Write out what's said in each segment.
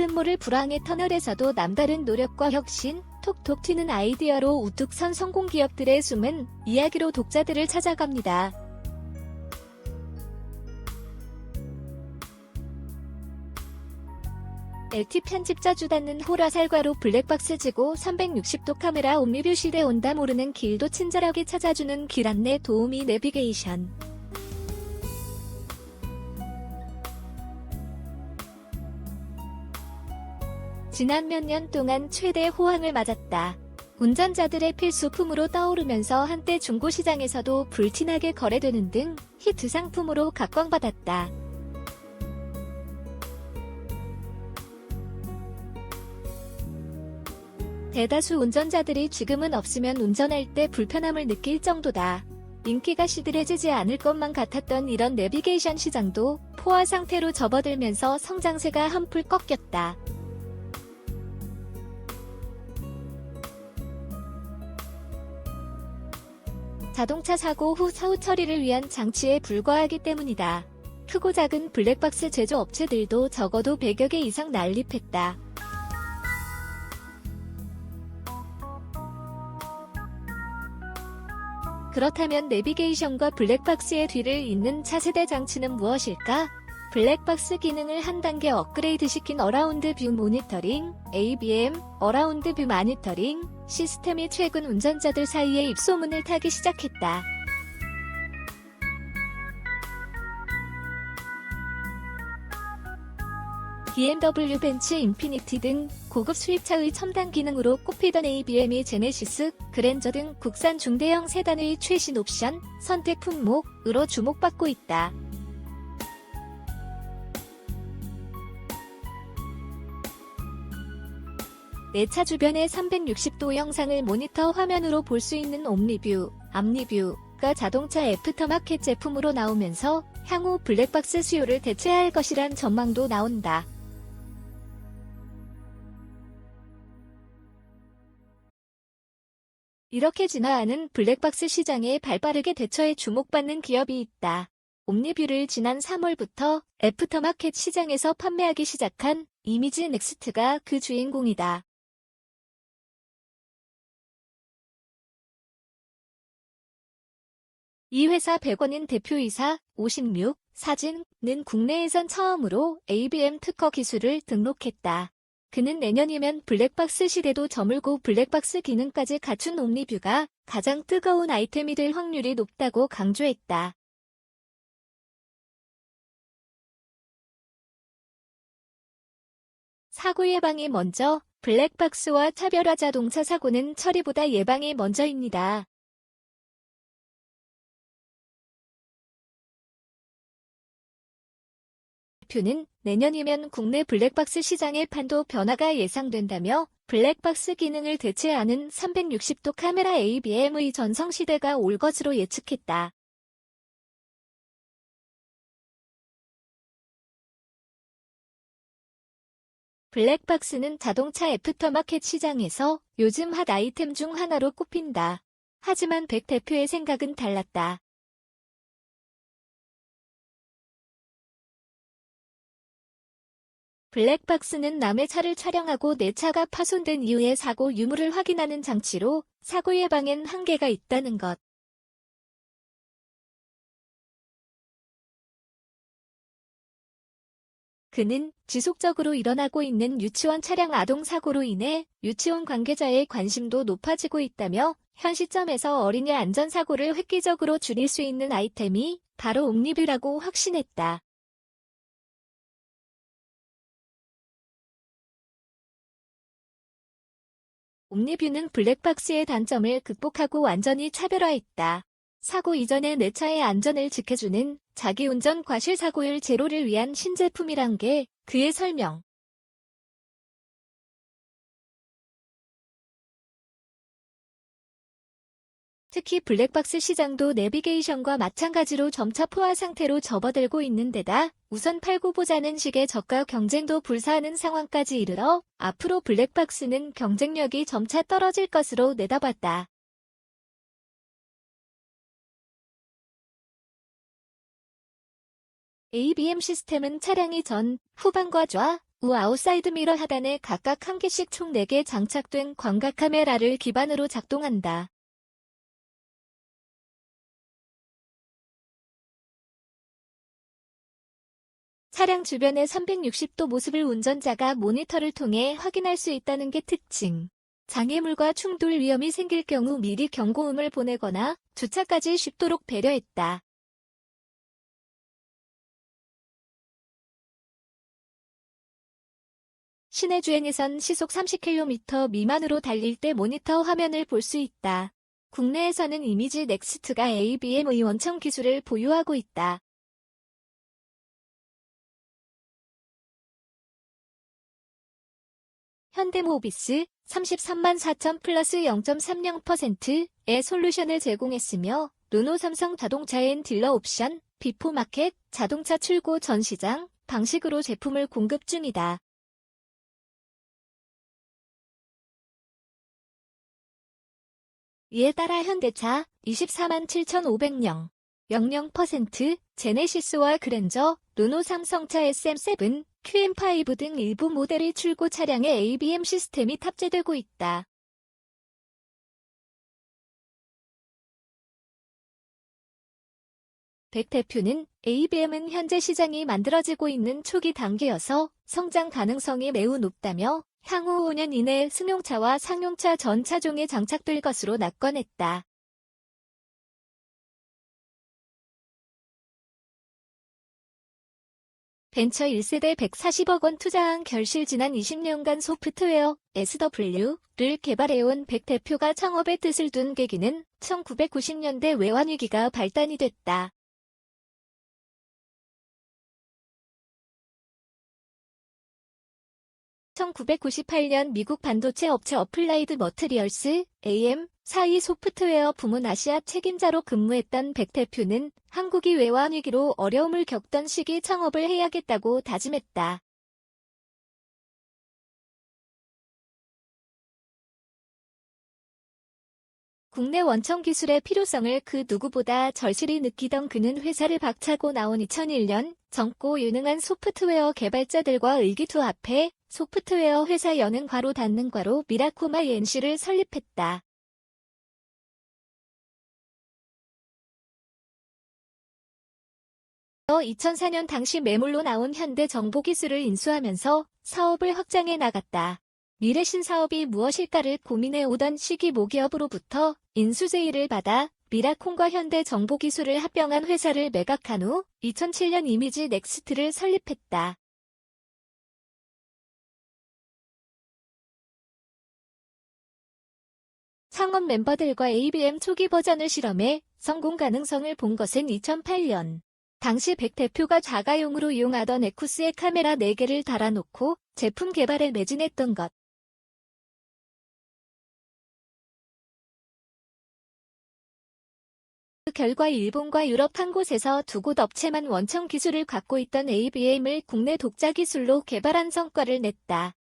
맑은 물을 불황의 터널에서도 남다른 노력과 혁신, 톡톡 튀는 아이디어로 우뚝 선 성공 기업들의 숨은 이야기로 독자들을 찾아갑니다. LT 편집자 주닫는 호라살과로 블랙박스 지고 360도 카메라 옴니뷰 시대 온다 모르는 길도 친절하게 찾아주는 길 안내 도우미 내비게이션. 지난 몇 년 동안 최대 호황을 맞았다. 운전자들의 필수품으로 떠오르면서 한때 중고시장에서도 불티나게 거래되는 등 히트 상품으로 각광받았다. 대다수 운전자들이 지금은 없으면 운전할 때 불편함을 느낄 정도다. 인기가 시들해지지 않을 것만 같았던 이런 내비게이션 시장도 포화 상태로 접어들면서 성장세가 한풀 꺾였다. 자동차 사고 후 사후 처리를 위한 장치에 불과하기 때문이다. 크고 작은 블랙박스 제조업체들도 적어도 100여 개 이상 난립했다. 그렇다면 내비게이션과 블랙박스의 뒤를 잇는 차세대 장치는 무엇일까? 블랙박스 기능을 한 단계 업그레이드 시킨 어라운드 뷰 모니터링, ABM, 어라운드 뷰 모니터링 시스템이 최근 운전자들 사이에 입소문을 타기 시작했다. BMW 벤츠 인피니티 등 고급 수입차의 첨단 기능으로 꼽히던 ABM이 제네시스, 그랜저 등 국산 중대형 세단의 최신 옵션, 선택 품목으로 주목받고 있다. 내 차 주변의 360도 영상을 모니터 화면으로 볼 수 있는 옴니뷰, 암니뷰가 자동차 애프터마켓 제품으로 나오면서 향후 블랙박스 수요를 대체할 것이란 전망도 나온다. 이렇게 진화하는 블랙박스 시장에 발빠르게 대처해 주목받는 기업이 있다. 옴니뷰를 지난 3월부터 애프터마켓 시장에서 판매하기 시작한 이미지 넥스트가 그 주인공이다. 이 회사 백원인 대표이사 56, 사진은 국내에선 처음으로 ABM 특허 기술을 등록했다. 그는 내년이면 블랙박스 시대도 저물고 블랙박스 기능까지 갖춘 옴니뷰가 가장 뜨거운 아이템이 될 확률이 높다고 강조했다. 사고 예방이 먼저, 블랙박스와 차별화 자동차 사고는 처리보다 예방이 먼저입니다. 대표는 내년이면 국내 블랙박스 시장의 판도 변화가 예상된다며 블랙박스 기능을 대체하는 360도 카메라 ABM의 전성시대가 올 것으로 예측했다. 블랙박스는 자동차 애프터마켓 시장에서 요즘 핫 아이템 중 하나로 꼽힌다. 하지만 백 대표의 생각은 달랐다. 블랙박스는 남의 차를 촬영하고 내 차가 파손된 이후의 사고 유무를 확인하는 장치로 사고 예방엔 한계가 있다는 것. 그는 지속적으로 일어나고 있는 유치원 차량 아동 사고로 인해 유치원 관계자의 관심도 높아지고 있다며 현 시점에서 어린이 안전사고를 획기적으로 줄일 수 있는 아이템이 바로 옴니뷰라고 확신했다. 옴니뷰는 블랙박스의 단점을 극복하고 완전히 차별화했다. 사고 이전에 내 차의 안전을 지켜주는 자기운전 과실 사고율 제로를 위한 신제품이란 게 그의 설명. 특히 블랙박스 시장도 내비게이션과 마찬가지로 점차 포화 상태로 접어들고 있는 데다 우선 팔고 보자는 식의 저가 경쟁도 불사하는 상황까지 이르러 앞으로 블랙박스는 경쟁력이 점차 떨어질 것으로 내다봤다. ABM 시스템은 차량이 전, 후방과 좌, 우 아웃사이드 미러 하단에 각각 한 개씩 총 4개 장착된 광각 카메라를 기반으로 작동한다. 차량 주변의 360도 모습을 운전자가 모니터를 통해 확인할 수 있다는 게 특징. 장애물과 충돌 위험이 생길 경우 미리 경고음을 보내거나 주차까지 쉽도록 배려했다. 시내 주행에선 시속 30km 미만으로 달릴 때 모니터 화면을 볼 수 있다. 국내에서는 이미지 넥스트가 ABM의 원천 기술을 보유하고 있다. 현대모비스 33만 4천 플러스 0.30%의 솔루션을 제공했으며 르노 삼성 자동차엔 딜러 옵션, 비포마켓, 자동차 출고 전 시장 방식으로 제품을 공급 중이다. 이에 따라 현대차 24만 7,500명, 00%, 제네시스와 그랜저, 르노 삼성차 SM7, QM5 등 일부 모델의 출고 차량에 ABM 시스템이 탑재되고 있다. 백 대표는 ABM은 현재 시장이 만들어지고 있는 초기 단계여서 성장 가능성이 매우 높다며 향후 5년 이내 승용차와 상용차 전 차종에 장착될 것으로 낙관했다. 벤처 1세대 140억 원 투자한 결실 지난 20년간 소프트웨어 SW를 개발해온 백 대표가 창업의 뜻을 둔 계기는 1990년대 외환위기가 발단이 됐다. 1998년 미국 반도체 업체 어플라이드 머트리얼스 AM4이 소프트웨어 부문 아시아 책임자로 근무했던 백 대표는 한국이 외환위기로 어려움을 겪던 시기 창업을 해야겠다고 다짐했다. 국내 원천 기술의 필요성을 그 누구보다 절실히 느끼던 그는 회사를 박차고 나온 2001년 젊고 유능한 소프트웨어 개발자들과 의기투합해 소프트웨어 회사 여는 괄호 닫는 괄호 미라코마 NC를 설립했다. 또 2004년 당시 매물로 나온 현대정보기술을 인수하면서 사업을 확장해 나갔다. 미래 신사업이 무엇일까를 고민해 오던 시기 모기업으로부터 인수 제의를 받아 미라콤과 현대정보기술을 합병한 회사를 매각한 후 2007년 이미지 넥스트를 설립했다. 창업 멤버들과 ABM 초기 버전을 실험해 성공 가능성을 본 것은 2008년. 당시 백 대표가 자가용으로 이용하던 에쿠스에 카메라 4개를 달아놓고 제품 개발에 매진했던 것. 그 결과 일본과 유럽 한 곳에서 2곳 업체만 원천 기술을 갖고 있던 ABM을 국내 독자 기술로 개발한 성과를 냈다.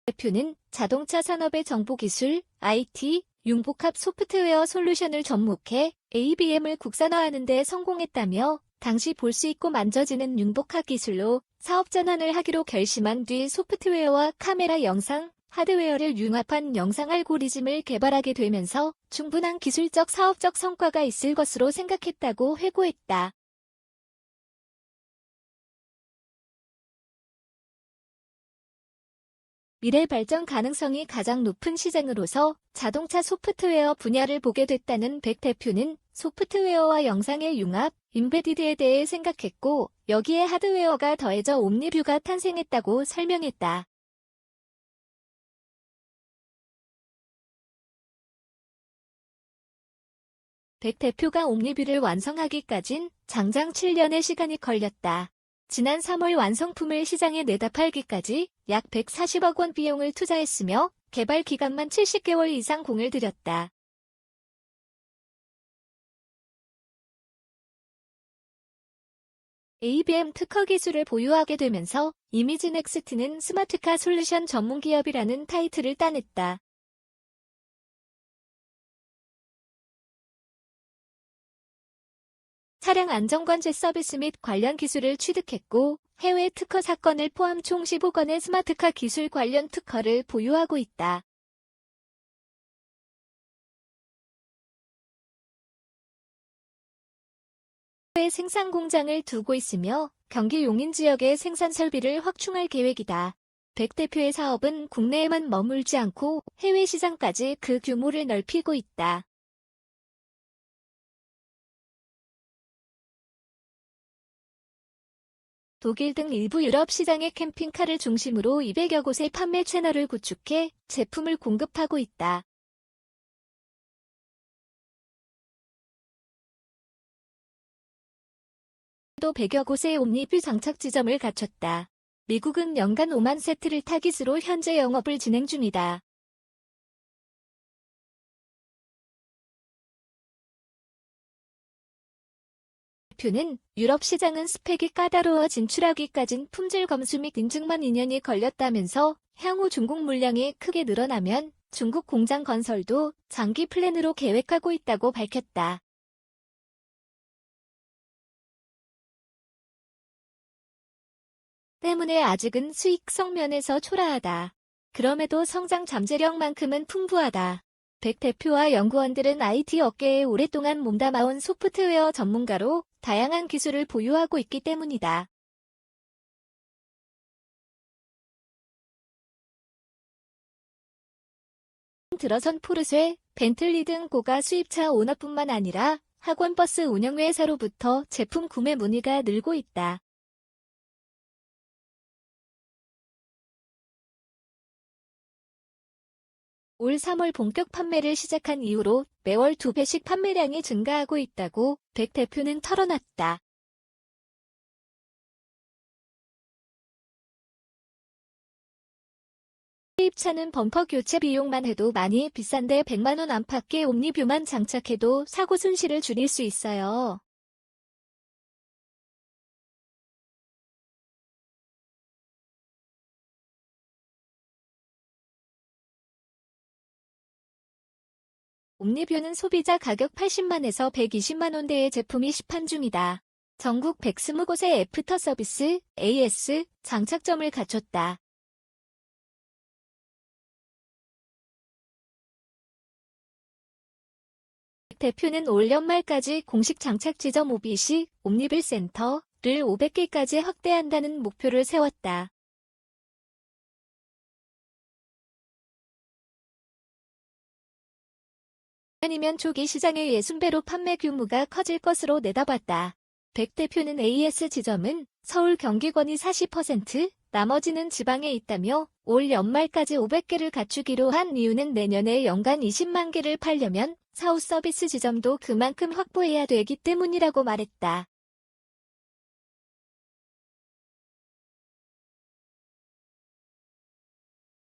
대표는 자동차 산업의 정보기술, IT, 융복합 소프트웨어 솔루션을 접목해 ABM을 국산화하는 데 성공했다며 당시 볼 수 있고 만져지는 융복합 기술로 사업 전환을 하기로 결심한 뒤 소프트웨어와 카메라 영상, 하드웨어를 융합한 영상 알고리즘을 개발하게 되면서 충분한 기술적 사업적 성과가 있을 것으로 생각했다고 회고했다. 미래 발전 가능성이 가장 높은 시장으로서 자동차 소프트웨어 분야를 보게 됐다는 백 대표는 소프트웨어와 영상의 융합, 임베디드에 대해 생각했고 여기에 하드웨어가 더해져 옴니뷰가 탄생했다고 설명했다. 백 대표가 옴니뷰를 완성하기까진 장장 7년의 시간이 걸렸다. 지난 3월 완성품을 시장에 내다 팔기까지 약 140억 원 비용을 투자했으며 개발 기간만 70개월 이상 공을 들였다. ABM 특허 기술을 보유하게 되면서 이미지 넥스트는 스마트카 솔루션 전문 기업이라는 타이틀을 따냈다. 차량 안전관제 서비스 및 관련 기술을 취득했고 해외 특허 사건을 포함 총 15건의 스마트카 기술 관련 특허를 보유하고 있다. 해외 생산 공장을 두고 있으며 경기 용인 지역의 생산 설비를 확충할 계획이다. 백 대표의 사업은 국내에만 머물지 않고 해외 시장까지 그 규모를 넓히고 있다. 독일 등 일부 유럽 시장의 캠핑카를 중심으로 200여 곳의 판매 채널을 구축해 제품을 공급하고 있다. 또 100여 곳의 옴니뷰 장착 지점을 갖췄다. 미국은 연간 5만 세트를 타깃으로 현재 영업을 진행 중이다. 대표는 유럽 시장은 스펙이 까다로워 진출하기까진 품질 검수 및 인증만 2년이 걸렸다면서 향후 중국 물량이 크게 늘어나면 중국 공장 건설도 장기 플랜으로 계획하고 있다고 밝혔다. 때문에 아직은 수익성 면에서 초라하다. 그럼에도 성장 잠재력만큼은 풍부하다. 백 대표와 연구원들은 IT 업계에 오랫동안 몸담아온 소프트웨어 전문가로 다양한 기술을 보유하고 있기 때문이다. 들어선 포르쉐, 벤틀리 등 고가 수입차 오너뿐만 아니라 학원버스 운영회사로부터 제품 구매 문의가 늘고 있다. 올 3월 본격 판매를 시작한 이후로 매월 2배씩 판매량이 증가하고 있다고 백 대표는 털어놨다. 수입차는 범퍼 교체 비용만 해도 많이 비싼데 100만 원 안팎의 옴니뷰만 장착해도 사고 손실을 줄일 수 있어요. 옴니뷰는 소비자 가격 80만에서 120만 원대의 제품이 시판 중이다. 전국 120곳의 애프터 서비스, AS, 장착점을 갖췄다. 대표는 올 연말까지 공식 장착 지점 OBC, 옴니빌 센터를 500개까지 확대한다는 목표를 세웠다. 아니면 초기 시장의 60배로 판매 규모가 커질 것으로 내다봤다. 백 대표는 AS 지점은 서울 경기권이 40%, 나머지는 지방에 있다며 올 연말까지 500개를 갖추기로 한 이유는 내년에 연간 20만 개를 팔려면 사후 서비스 지점도 그만큼 확보해야 되기 때문이라고 말했다.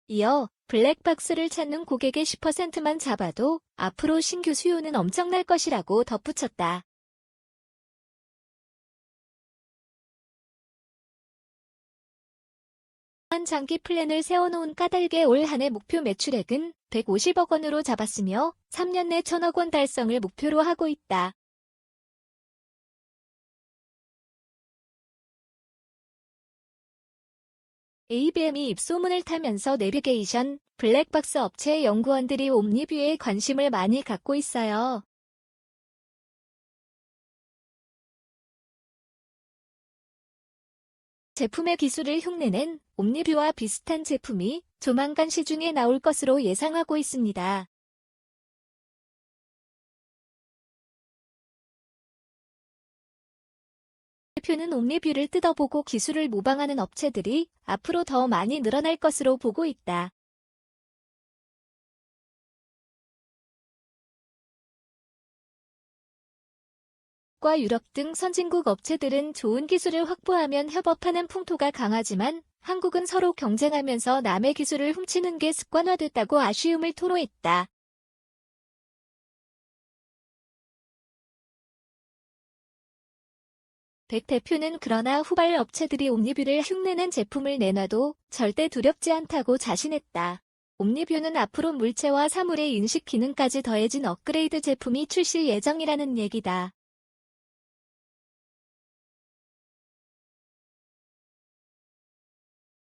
이어 블랙박스를 찾는 고객의 10%만 잡아도 앞으로 신규 수요는 엄청날 것이라고 덧붙였다. 한 장기 플랜을 세워놓은 까닭에 올 한해 목표 매출액은 150억 원으로 잡았으며 3년 내 1,000억 원 달성을 목표로 하고 있다. ABM이 입소문을 타면서 내비게이션, 블랙박스 업체 연구원들이 옴니뷰에 관심을 많이 갖고 있어요. 제품의 기술을 흉내낸 옴니뷰와 비슷한 제품이 조만간 시중에 나올 것으로 예상하고 있습니다. 대표는 옴니뷰를 뜯어보고 기술을 모방하는 업체들이 앞으로 더 많이 늘어날 것으로 보고 있다. 과 유럽 등 선진국 업체들은 좋은 기술을 확보하면 협업하는 풍토가 강하지만 한국은 서로 경쟁하면서 남의 기술을 훔치는 게 습관화됐다고 아쉬움을 토로했다. 백 대표는 그러나 후발 업체들이 옴니뷰를 흉내낸 제품을 내놔도 절대 두렵지 않다고 자신했다. 옴니뷰는 앞으로 물체와 사물의 인식 기능까지 더해진 업그레이드 제품이 출시 예정이라는 얘기다.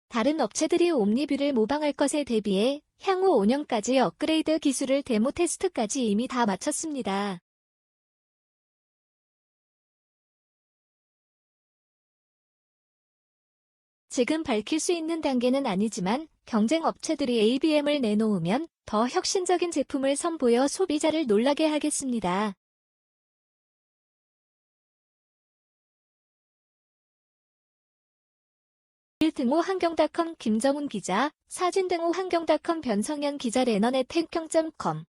다른 업체들이 옴니뷰를 모방할 것에 대비해 향후 5년까지 업그레이드 기술을 데모 테스트까지 이미 다 마쳤습니다. 지금 밝힐 수 있는 단계는 아니지만 경쟁 업체들이 ABM을 내놓으면 더 혁신적인 제품을 선보여 소비자를 놀라게 하겠습니다. 등호 환경닷컴 김정훈 기자, 사진 등호 환경닷컴 변성현 기자 래넌의 탱평.com